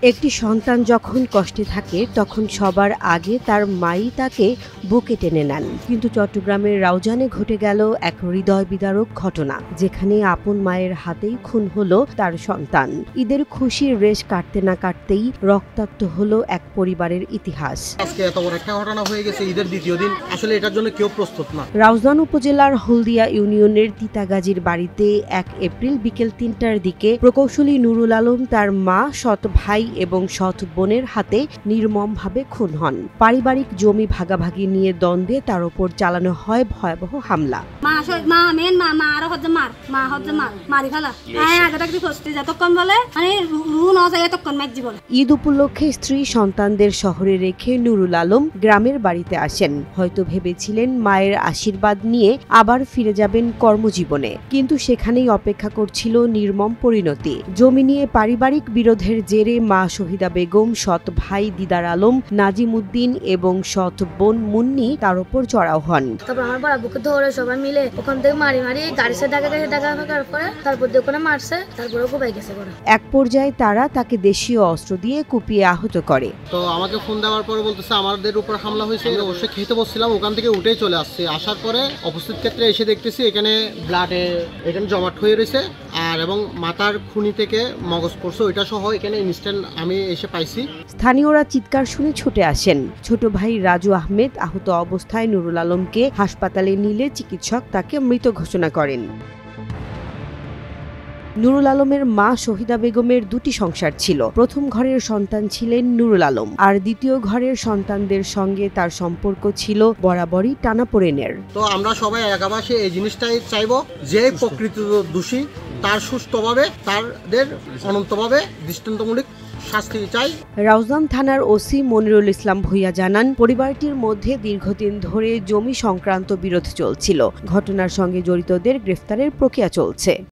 একটি সন্তান যখন কষ্টে থাকে তখন সবার আগে তার মাই তাকে বুকে টেনে নেন, কিন্তু চট্টগ্রামের রাউজানে ঘটে গেল এক হৃদয় বিদারক ঘটনা, যেখানে আপন মায়ের হাতেই খুন হলো তার সন্তান। ঈদের খুশির রেশ কাটতে না কাটতেই রক্তাক্ত হলো এক পরিবারের ইতিহাস। আজকে এত বড় একটা ঘটনা হয়ে গেছে ঈদের দ্বিতীয় দিন, আসলে এটার জন্য কেউ প্রস্তুত না। রাউজান উপজেলার হলদিয়া ইউনিয়নের তিতাগাজীর বাড়িতে ১ এপ্রিল বিকেল ৩টার দিকে প্রকৌশলী নুরুল আলম তার মা, সৎ ভাই এবং সৎ বোনের হাতে নির্মমভাবে খুন হন। পারিবারিক জমি ভাগাভাগি নিয়ে দ্বন্দ্বে তার উপর চালানো হয় ভয়াবহ হামলা। ঈদ উপলক্ষে স্ত্রী সন্তানদের শহরে রেখে নুরুল আলম গ্রামের বাড়িতে আসেন। হয়তো ভেবেছিলেন মায়ের আশীর্বাদ নিয়ে আবার ফিরে যাবেন কর্মজীবনে, কিন্তু সেখানেই অপেক্ষা করছিল নির্মম পরিণতি। জমি নিয়ে পারিবারিক বিরোধের জেরে মা শহীদা বেগম, সৎ ভাই দিদার আলম, নাজিম উদ্দিন এবং সৎ বোন মুন্নি তার উপর চড়াও হন। তারপর আমার বাবুকে ধরে সবাই মিলে ওখান থেকে মারি গাড়ি সে দেখা করার পরে তারপর ওখানে মারছে, তারপরে কোপাই গেছে। এক পর্যায়ে তারা তাকে দেশীয় অস্ত্র দিয়ে কুপিয়ে আহত করে। তো আমাকে ফোন দেওয়ার পরে বলতেছে আমাদের উপর হামলা হয়েছে। আমি অবশ্যই খেতে বসছিলাম, ওখান থেকে উঠেই চলে আসছে। আসার পরে উপস্থিত ক্ষেত্রে এসে দেখতেছি এখানে ব্লাডে এখানে জমাট হয়ে রয়েছে, আর এবং মাথার খুনি থেকে মগজ পড়ছে ওইটা সহ এখানে ইনস্ট্যান্ট আমি এসে পাইছি। স্থানীয়রা চিৎকার শুনে ছুটে আসেন। ছোট ভাই রাজু আহমেদ আহত অবস্থায় নুরুল আলমকে হাসপাতালে নিলে চিকিৎসক তাকে মৃত ঘোষণা করেন। নুরুল আলমের মা শহীদা বেগমের দুটি সংসার ছিল। প্রথম ঘরের সন্তান ছিলেন নুরুল আলম, আর দ্বিতীয় ঘরের সন্তানদের সঙ্গে তার সম্পর্ক ছিল বরাবরই টানাপোড়েনের। তো আমরা সবাই একাবাসে এই জিনিসটাই চাইবো যে প্রকৃত দোষী তার সুষ্ঠুভাবে তাদের অনন্তভাবে দৃষ্টান্তমূলক শাস্তি চাই। রাউজান থানার ওসি মনিরুল ইসলাম ভূঁইয়া জানান, পরিবারটির মধ্যে দীর্ঘদিন ধরে জমি সংক্রান্ত বিরোধ চলছিল। ঘটনার সঙ্গে জড়িতদের গ্রেফতারের প্রক্রিয়া চলছে।